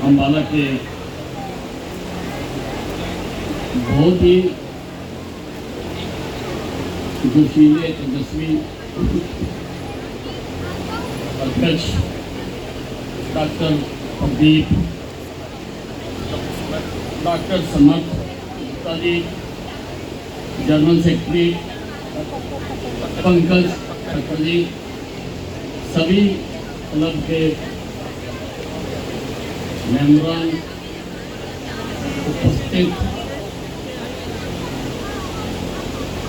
अम्बाला के बहुत ही जोशीले तेजस्वी अध्यक्ष डॉक्टर प्रदीप, डॉक्टर समर्थ गुप्ता जी, जनरल सेक्रेटरी पंकज ठाकुर जी, सभी क्लब के मेंबरान, उपस्थित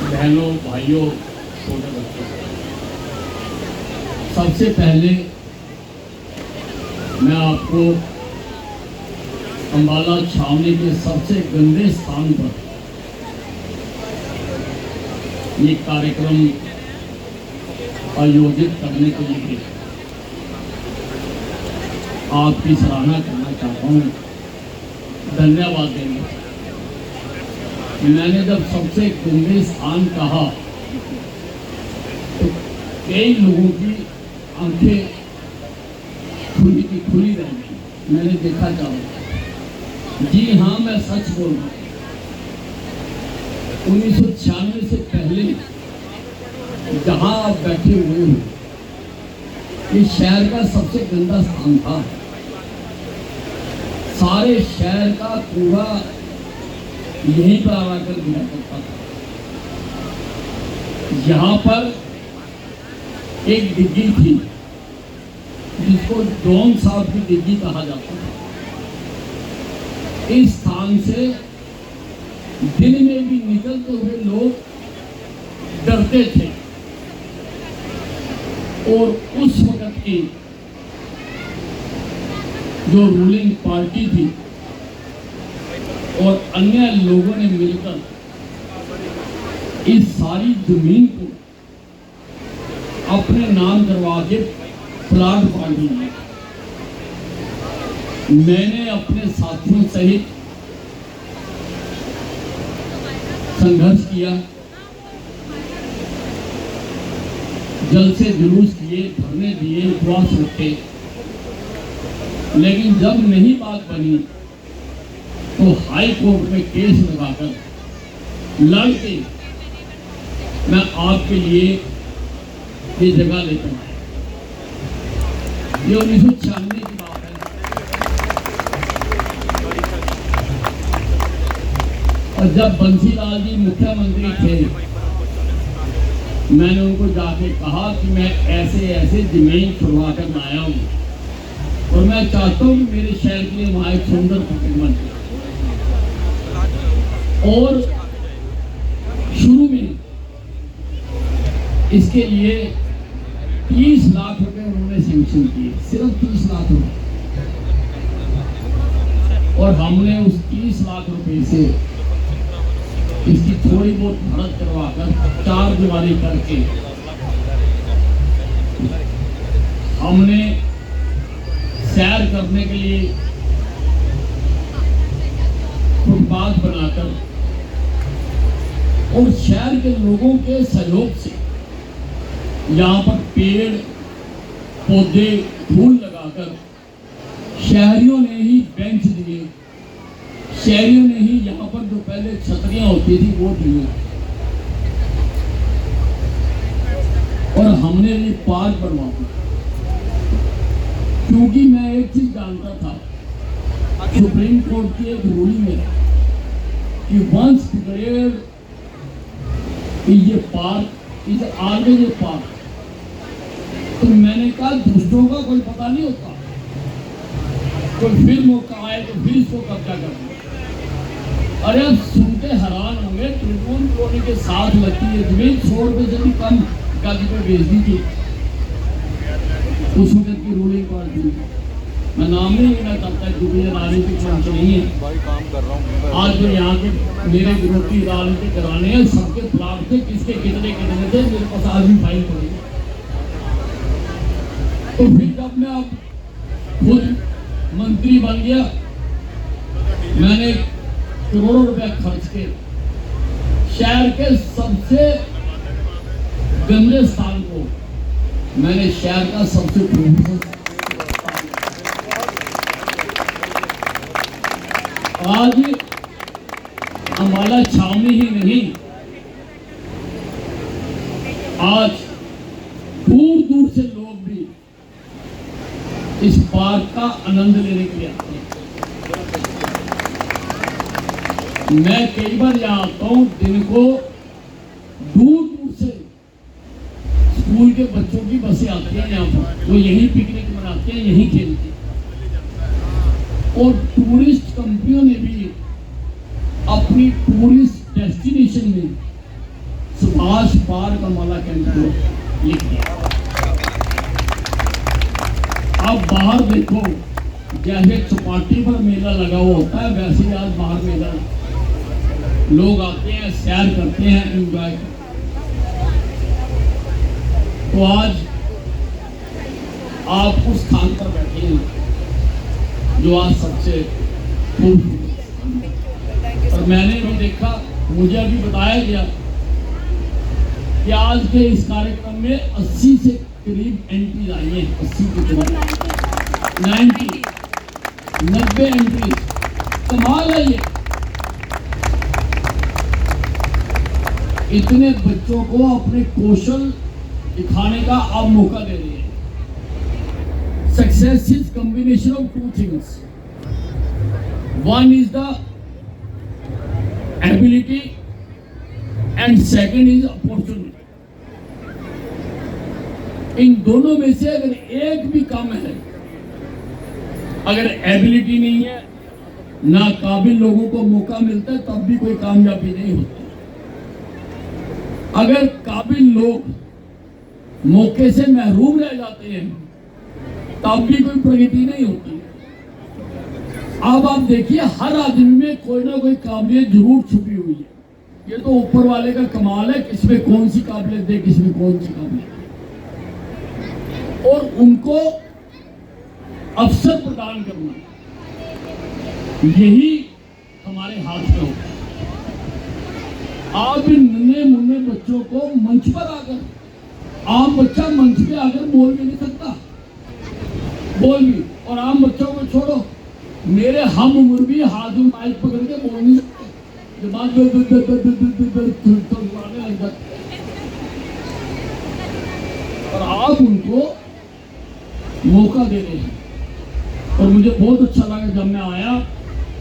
बहनों, भाइयों, छोटे बच्चों, सबसे पहले मैं आपको अम्बाला छावनी के सबसे गंदे स्थान पर ये कार्यक्रम आयोजित करने के लिए आपकी सराहना करना चाहता हूँ, धन्यवाद देना। मैंने जब सबसे गंदे स्थान कहा तो कई लोगों की आंखें खुली की खुली रह गई। मैंने देखा जाओ, जी हाँ, मैं सच बोल रहा हूँ। 1996 से पहले जहाँ आप बैठे हुए हो, ये शहर का सबसे गंदा स्थान था। सारे शहर का कूड़ा यहीं पर आकर गिरा करता था। यहाँ पर एक डिग्गी थी जिसको डॉन साहब की डिग्गी कहा जाता था। इस स्थान से दिन में भी निकलते हुए लोग डरते थे और उस वक्त की जो रूलिंग पार्टी थी और अन्य लोगों ने मिलकर इस सारी जमीन को अपने नाम करवा के प्लाट बांट दिया। मैंने अपने साथियों सहित संघर्ष किया, जल से जुलूस किए, धरने दिए, उपवास रखे, लेकिन जब नहीं बात बनी तो हाई कोर्ट में केस लगाकर लड़ के मैं आपके लिए ये जगह लेकर आया। ये 1996 की बात है। और जब बंसीलाल जी मुख्यमंत्री थे, मैंने उनको जाके कहा कि मैं ऐसे ऐसे जमीन छुड़वा कर लाया हूँ और मैं चाहता हूँ कि मेरे शहर के लिए वहां एक सुंदर फकीर बन जाए। और शुरू में इसके लिए 30 लाख रुपए उन्होंने सैंक्शन किए, सिर्फ 30 लाख रुपए। और हमने उस 30 लाख रुपए से इसकी थोड़ी बहुत मदद करवाकर 4 दीवारी करके हमने सैर करने के लिए फुटपाथ बनाकर और शहर के लोगों के सहयोग से यहाँ पर पेड़ पौधे फूल लगाकर शहरियों ने ही बेंच दिए, शहरियों ने ही यहाँ पर जो पहले छतरियां होती थी वो दिए और हमने ये पार्क बनवाया। क्योंकि मैं एक चीज जानता था, सुप्रीम कोर्ट की एक रूलिंग है कि वंस डिक्लेयर्ड ये park is always a park. तो मैंने कहा दूसरों का कोई पता नहीं होता, कोई फिर मौका आए तो फिर इसको कब्जा कर दो। अरे अब सुनते हैरान होंगे, ट्रिब्यून कॉलोनी के साथ लगती है जमीन 100 रुपए से भी कम गज पे बेच दी थी उस वक्त की रूलिंग पार्टी। मैं नाम नहीं लेना चाहता क्योंकि ये राजनीतिक मंच नहीं है। भाई काम कर रहा हूँ आज जो यहाँ के मेरे विरोधी राजनीति कराने हैं, सबके प्लाट थे, किसके कितने कितने थे, मेरे पास आज भी फाइल पड़ी। तो फिर जब मैं अब खुद मंत्री बन गया, मैंने करोड़ों रुपए खर्च के शहर के सबसे गंदे स्थान को मैंने शहर का सबसे खूबसूरत आज अम्बाला छावनी ही नहीं, आज दूर दूर से लोग भी इस पार्क का आनंद लेने के लिए आते हैं। मैं कई बार यहाँ आता हूँ, दिन को दूर दूर से स्कूल के बच्चों की बसें आती हैं यहाँ पर, वो यहीं पिकनिक मनाते हैं, यहीं खेलते हैं। और टूरिस्ट कंपनियों ने भी अपनी टूरिस्ट डेस्टिनेशन में सुभाष पार्क अम्बाला कैंप को लिख दिया। अब बाहर देखो, जैसे चौपाटी पर मेला लगा हुआ होता है, वैसे ही आज बाहर मेला, लोग आते हैं, सैर करते हैं, एंजॉय करते हैं। तो आज आप उस स्थान पर बैठे हैं जो आज सबसे खूबसूरत। और मैंने भी देखा, मुझे अभी बताया गया कि आज के इस कार्यक्रम में 80 से करीब एंट्रीज आई हैं, 80 के करीब 90 एंट्रीज। कमाल है ये, इतने बच्चों को अपने कौशल दिखाने का आप मौका दे रहे हैं। Success is combination of two things, one is the ability and second is opportunity. इन दोनों में से अगर एक भी कम है, अगर एबिलिटी नहीं है, ना काबिल लोगों को मौका मिलता है, तब भी कोई कामयाबी नहीं होती। अगर काबिल लोग मौके से महरूम रह जाते हैं, तब भी कोई प्रगति नहीं होती। अब आप देखिए, हर आदमी में कोई ना कोई काबिलियत जरूर छुपी हुई है। ये तो ऊपर वाले का कमाल है, किसमें कौन सी काबिलियत है, किसमें कौन सी काबिलियत है, और उनको अवसर प्रदान करना, यही हमारे हाथ में होता है। आप इन नन्हे मुन्ने बच्चों को मंच पर आकर, आम बच्चा मंच पे आकर बोल भी नहीं सकता, बोल भी, और आम बच्चों को छोड़ो, मेरे हम उम्र भी हाथ में माइक पकड़ के बोल नहीं सकते, जबान लग जाती। और आप उनको मौका दे रहे हैं। और मुझे बहुत अच्छा लगा, जब मैं आया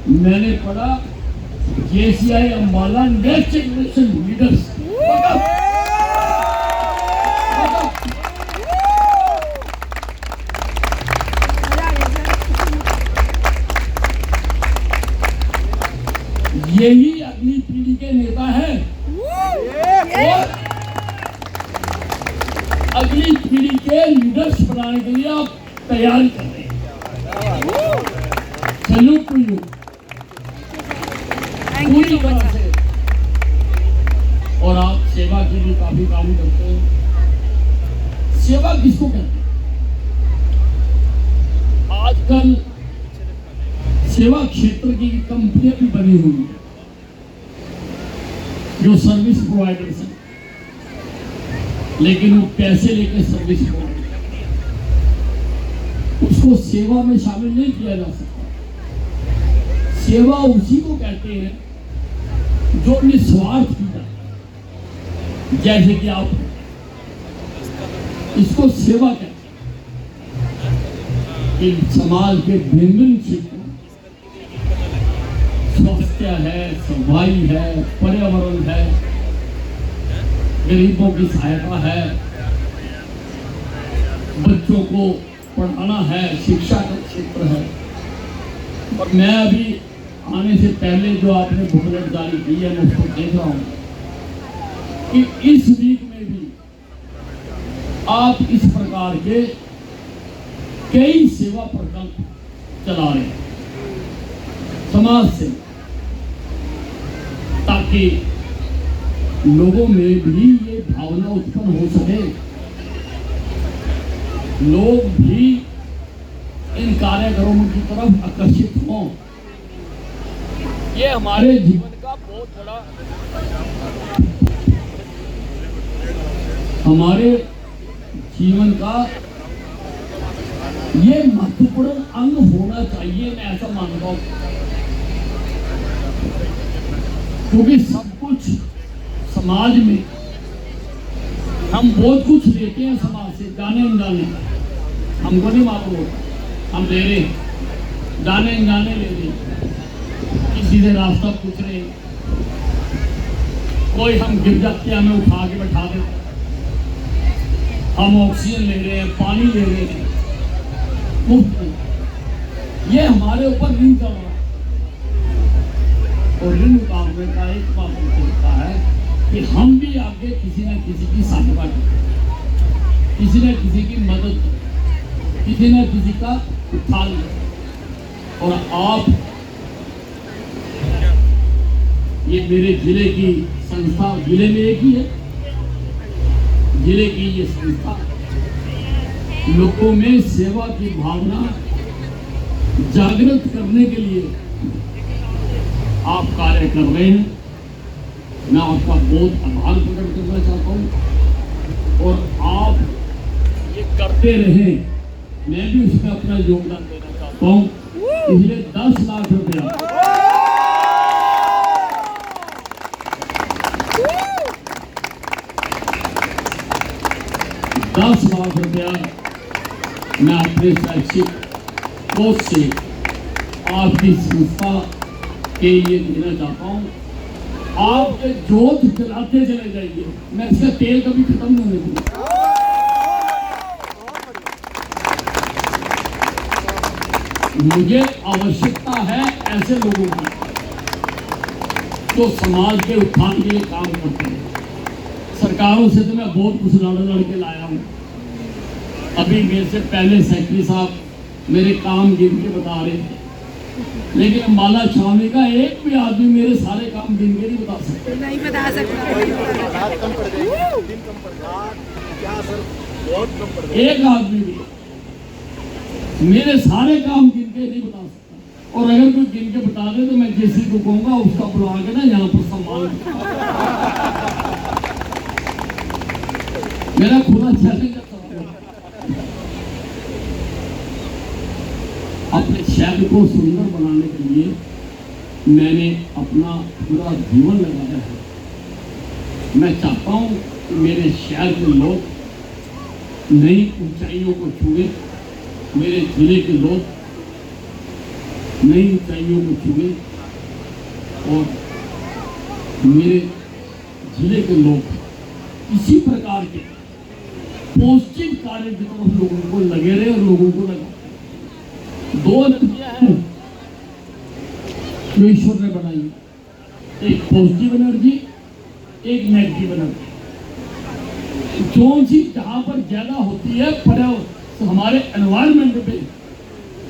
मैंने पढ़ा JCI Ambala next generation leaders. यही अगली पीढ़ी के नेता है, और अगली पीढ़ी के लीडर्स बनाने के लिए आप तैयारी कर रहे हैं। सैल्यूट टू यू, पूरी तरह से। और आप सेवा के लिए काफी काम करते हैं। सेवा किसको कहते हैं? आजकल सेवा क्षेत्र की कंपनियां भी बनी हुई है जो सर्विस प्रोवाइडर्स हैं, लेकिन वो पैसे लेकर सर्विस प्रोवाइड, उसको सेवा में शामिल नहीं किया जा सकता। सेवा उसी को कहते हैं जो निस्वार्थ की जाए, जैसे कि आप, इसको सेवा कहते हैं। समाज के भिन्न क्षेत्रों, स्वास्थ्य है, सफाई है, पर्यावरण है, गरीबों की सहायता है, बच्चों को पढ़ाना है, शिक्षा का क्षेत्र है। और मैं अभी आने से पहले जो आपने बुकलेट जारी की है, मैं उसको देख रहा हूँ कि इस वीक में भी आप इस प्रकार के कई सेवा प्रकल्प चला रहे हैं समाज से, ताकि लोगों में भी ये भावना उत्पन्न हो सके, लोग भी इन कार्यक्रमों की तरफ आकर्षित हों। ये हमारे जीवन का बहुत बड़ा, हमारे जीवन का ये महत्वपूर्ण अंग होना चाहिए, मैं ऐसा मानता हूं। क्योंकि सब कुछ समाज में हम बहुत कुछ लेते हैं समाज से, जाने अनजाने, हमको नहीं मालूम होता हम ले रहे हैं, जाने अनजाने ले रहे हैं, किसी से रास्ता पूछ रहे हैं, कोई हम गिर जाते हैं हमें उठा के बैठा देते, हम ऑक्सीजन ले रहे हैं, पानी ले रहे हैं मुफ्त में, ये हमारे ऊपर ऋण चल रहा है। और ऋण उतारने का एक बात होता है कि हम भी आगे किसी न किसी की सहायता करें, किसी न किसी की मदद करें, किसी न किसी का उत्थान करें। और आप ये मेरे जिले की संस्था, जिले में एक ही है, जिले की ये संस्था लोगों में सेवा की भावना जागृत करने के लिए आप कार्य कर रहे हैं। मैं आपका बहुत आभार प्रकट करना चाहता हूँ और आप ये करते रहें, मैं भी उसमें अपना योगदान देना चाहता हूँ। इसलिए 10 लाख रुपया 10 लाख रुपया मैं अपने शैक्षिक कोष से आपकी संस्था के लिए देना चाहता हूँ। आप जोत जलाते चले जाइए, मैं इसका तेल कभी खत्म नहीं होने दूंगा। मुझे आवश्यकता है ऐसे लोगों की जो समाज के उत्थान के लिए काम करते हैं। सरकारों से तो मैं बहुत कुछ लड़ के लाया हूँ। अभी मेरे से पहले सेक्रेटरी साहब मेरे काम गिन के बता रहे थे, लेकिन माला छावनी का एक भी आदमी मेरे सारे काम गिन के नहीं बता सकता। नहीं बता सकता। एक आदमी भी मेरे सारे काम गिन के नहीं बता सकता। और अगर कोई गिन के बता दे तो मैं किसी को कहूंगा उसका बुला के ना यहाँ पर सम्मान। मेरा खुला चैलेंज है अपने शहर को सुंदर बनाने के लिए मैंने अपना पूरा जीवन लगाया है। मैं चाहता हूँ कि मेरे शहर के लोग नई ऊंचाइयों को छुए, मेरे जिले के लोग नई ऊंचाइयों को छुए और मेरे जिले के लोग इसी प्रकार के पॉजिटिव कार्य की तरफ लोगों को लगे रहे और लोगों को लगा। 2 एनर्जियां हैं जो ईश्वर ने बनाई, एक पॉजिटिव एनर्जी, एक नेगेटिव एनर्जी। जो चीज जहां पर ज्यादा होती है पर्यावरण तो हमारे एनवायरमेंट पे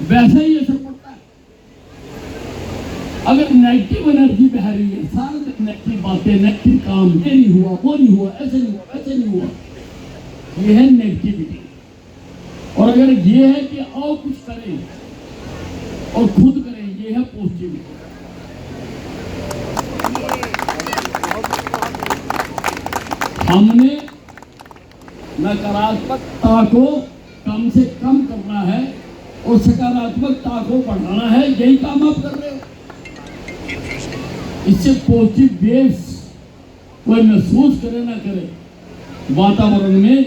वैसा ही असर पड़ता है। अगर नेगेटिव एनर्जी बह रही है, सारे दिन नेगेटिव बातें, नेगेटिव काम, ये नहीं हुआ, वो नहीं हुआ, ऐसे नहीं हुआ, वैसे नहीं हुआ, ये है नेगेटिविटी। और अगर ये है कि आओ कुछ करें और खुद करें, ये है पॉजिटिविटी। हमने नकारात्मकता को कम से कम करना है और सकारात्मकता को बढ़ाना है, यही काम आप कर रहे हो। इससे पॉजिटिव वेव्स कोई महसूस करे ना करे, वातावरण में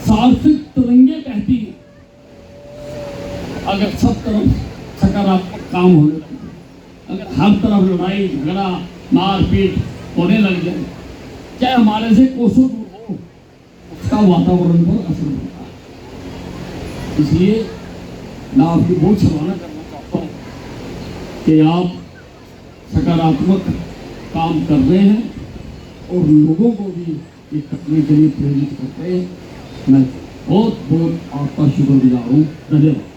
सार्थक तरंगे बहती हैं। अगर सब तरफ सकारात्मक काम होने लगे, अगर हर तरफ लड़ाई झगड़ा मारपीट होने लग जाए, चाहे हमारे से कोसों दूर हो, उसका वातावरण पर असर होता है। इसलिए मैं आपकी बहुत सराहना करना चाहता हूँ कि आप सकारात्मक काम कर रहे हैं और लोगों को भी ये करने के लिए प्रेरित करते हैं। मैं बहुत बहुत आपका शुक्रगुजार हूँ। धन्यवाद।